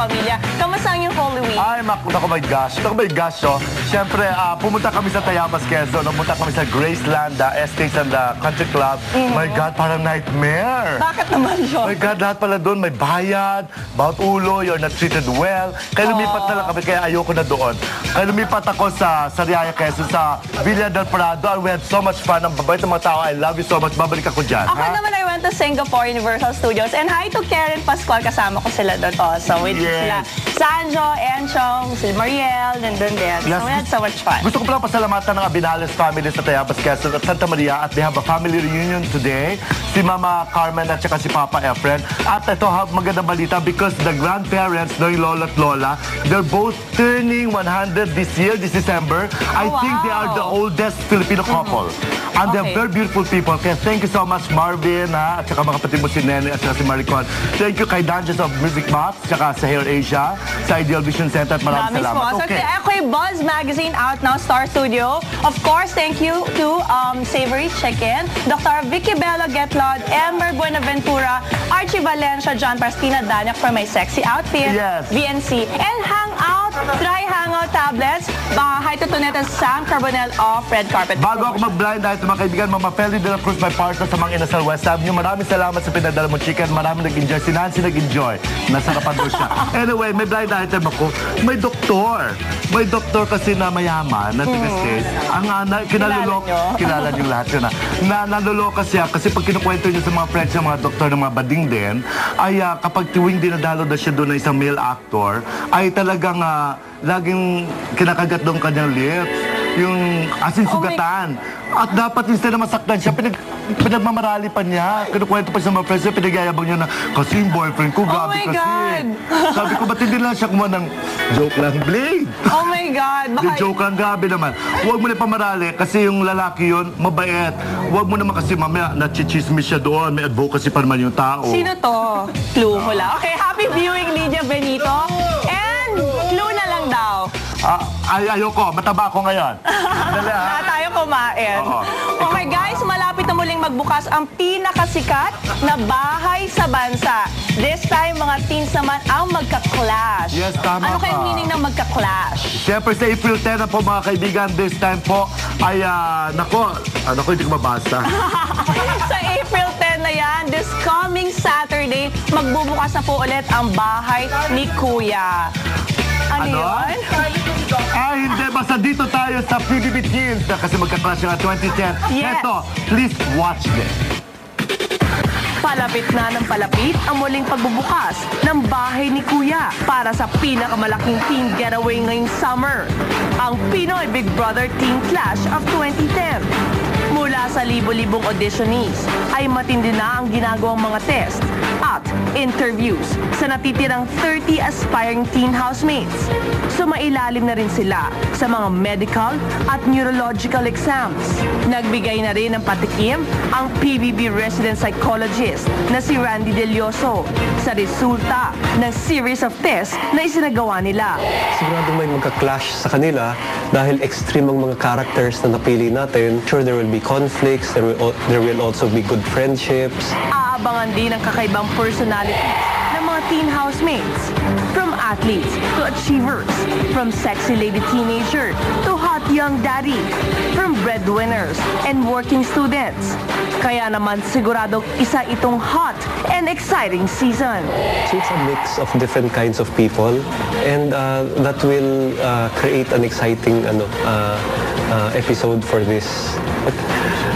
pamilya. Kamusta ang yung Holy Week? Ay, naku, my gosh. Naku, my gosh, oh. Siyempre, pumunta kami sa Tayabas, Quezon. Pumunta kami sa Graceland, Estates and Country Club. My God, parang nightmare. Bakit naman yun? My God, lahat pala doon. May bayad, bawat ulo, you're not treated well. Kaya lumipat na lang kami, kaya ayoko na doon. Kaya lumipat ako sa Sariaya, Quezon, sa Villa del Prado. And we had so much fun. Ang babait ng mga tao. I love you so much. Babalik ako dyan. Ako naman, I went to Singapore Universal Studios. And hi to Karen Pascual. Kasama ko sila doon also. With sila Sanjo, Enchong, si Mariel, nandun din. So we had so much fun. Gusto ko pala pasalamatan ng Abinales family sa Tayabas, Quezon at Santa Maria. At they have a family reunion today. Si Mama Carmen at saka si Papa Efren. At ito, magandang balita because the grandparents, no, yung lola at lola, they're both turning 100 this year, this December. I think they are the oldest Filipino couple. And they're very beautiful people. Kaya thank you so much, Marvin, at saka mga kapatid mo si Nene at saka si Maricon. Thank you kay Dungeons of Music Box, saka sa Hair Asia, sa Ideal Vision Center. At maraming salamat. Okay. Okay, Buzz Magazine out now, Star Studio. Of course, thank you to Savory Chicken, Dr. Vicky Bello Getlod, Ember Buenaventura, Archie Valencia, John Pastina, Danyak for my sexy outfit, VNC, and Hangout, Try Hangout Tablets, hi to Tonet and Sam Carbonell of Red Carpet. Bago ako mag-blind dahil sa mga kaibigan, Mama Feli de la Cruz, my partner sa mga Inasal West Avenue. Maraming salamat sa pinadala mo chicken. Maraming nag-enjoy. Si Nancy nag-enjoy. Nasarapan doon siya. Anyway, may blind item ako. May doktor. May doktor kasi na mayaman, na tigas-case. Ang kinalulok. Kilala niyo lahat yun na naluloka siya kasi pag kinukwento niyo sa mga friends ng mga doktor ng mga bading din, ay kapag tuwing dinadalo na siya doon na isang male actor, ay talagang laging kinakagat doon kanyang lips. Yung asin sugatan. At dapat instead na masaktan siya, pinagmamarali pa niya. Kinukwento pa sa mga friends niya, pinagyayabang niya na, kasi yung boyfriend ko, gabi kasi. Sabi ko, ba't hindi lang siya kumuha ng joke lang, Blade? Oh my God. Baka... joke lang, gabi naman. Huwag mo na pamarali, kasi yung lalaki yun, mabait. Huwag mo naman kasi mamaya, nachichismis siya doon, may advocacy pa naman yung tao. Sino to? Clue hula. Okay, happy viewing, Lydia Benito. And clue na lang daw. Ayoko, mataba ako ngayon. Dali, tayo kumain. Okay guys, malapit na muling magbukas ang pinakasikat na bahay sa bansa. This time, mga teens naman ang magka-clash. Yes, tama Ano kayong meaning ng magka-clash? Siyempre sa April 10 na po mga kaibigan, this time po ay, nako, hindi ko mabasa. Sa April 10 na yan, this coming Saturday, magbubukas na po ulit ang bahay ni Kuya. Ano yun? Hindi. Basta dito tayo sa PBB Teens kasi magka-clash nga 2010. Yes. Eto, please watch this. Palapit na ng palapit ang muling pagbubukas ng bahay ni Kuya para sa pinakamalaking teen getaway ngayong summer, ang Pinoy Big Brother Teen Clash of 2010. Mula sa libo-libong auditionees ay matindi na ang ginagawang mga test at interviews sa natitirang 30 aspiring teen housemates. Sumailalim na rin sila sa mga medical at neurological exams. Nagbigay na rin ng patikim ang PBB resident psychologist na si Randy Delioso sa resulta ng series of tests na isinagawa nila. Siguradong may magka-clash sa kanila dahil extreme ang mga characters na napili natin. Sure, there will be conflicts, there will also be good friendships. Aabangan din ang kakaibang personalities ng mga teen housemates. From athletes to achievers, from sexy lady teenager to hot young daddy, from breadwinners and working students. Kaya naman siguradong isa itong hot and exciting season. So it's a mix of different kinds of people and that will create an exciting episode for this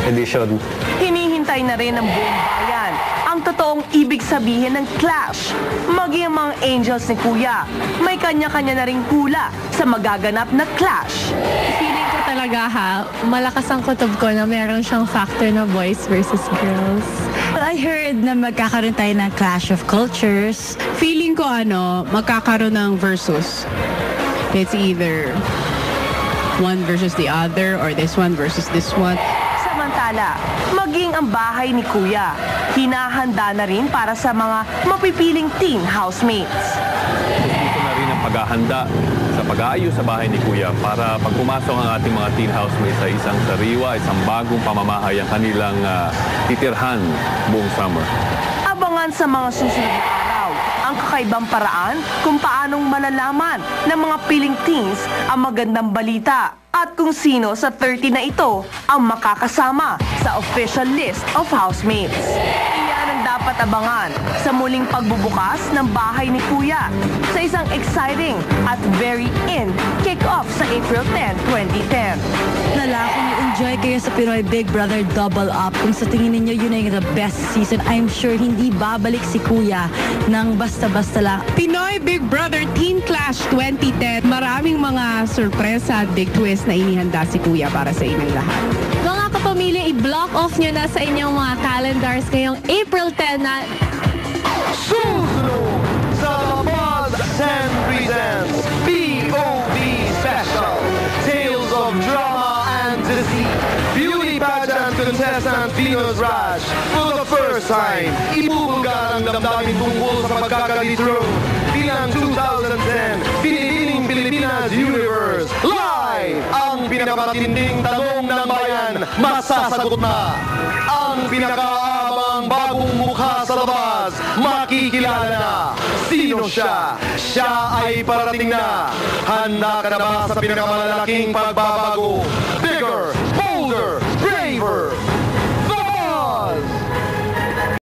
edition. Hinihintay na rin ng buong bayan ang totoong ibig sabihin ng clash. Maging ang mga angels ni Kuya, may kanya-kanya na ring hula sa magaganap na clash. Feeling ko talaga malakas ang kutob ko na meron siyang factor na boys versus girls. I heard na magkakaroon tayo ng clash of cultures. Feeling ko magkakaroon ng versus. It's either one versus the other or this one versus this one. Samantala, maging ang bahay ni Kuya, hinahanda na rin para sa mga mapipiling teen housemates. Dito na rin ang paghahanda sa pag-aayos sa bahay ni Kuya para pag pumasok ang ating mga teen housemates sa isang sariwa, isang bagong pamamahay ang kanilang titirhan buong summer. Abangan sa mga susunod na araw ang ang kakaibang paraan kung paanong malalaman ng mga piling teens ang magandang balita at kung sino sa 30 na ito ang makakasama sa official list of housemates. Iyan ang dapat abangan sa muling pagbubukas ng bahay ni Kuya sa isang exciting at very in kick-off sa April 10, 2010. Lala, kung enjoy kayo sa Pinoy Big Brother Double Up, kung sa tingin ninyo yun ay the best season, I'm sure hindi babalik si Kuya ng basta-basta lang. Pinoy Big Brother Teen Clash 2010. Maraming mga sorpresa at big twist na inihanda si Kuya para sa inyong lahat. Mga kapamilya, i-block off nyo na sa inyong mga calendars ngayong April 10 na Susunod sa Buzz 10 presents POV Special, Tales of Drama and Deceit. Beauty pageant contestant Venus Raj, for the first time, ibubulgar ang damdamin tungkol sa pagkakalitro bilang 2010 Pinipining Pilipinas Universe. Live! Ang pinakamatinding tanong ng bayan, masasagot na. Ang pinakaabang bagong mukha sa labas, makikilala na. Sino siya? Siya ay parating na. Handa ka na ba sa pinakamalalaking pagbabago? Bigger, bolder,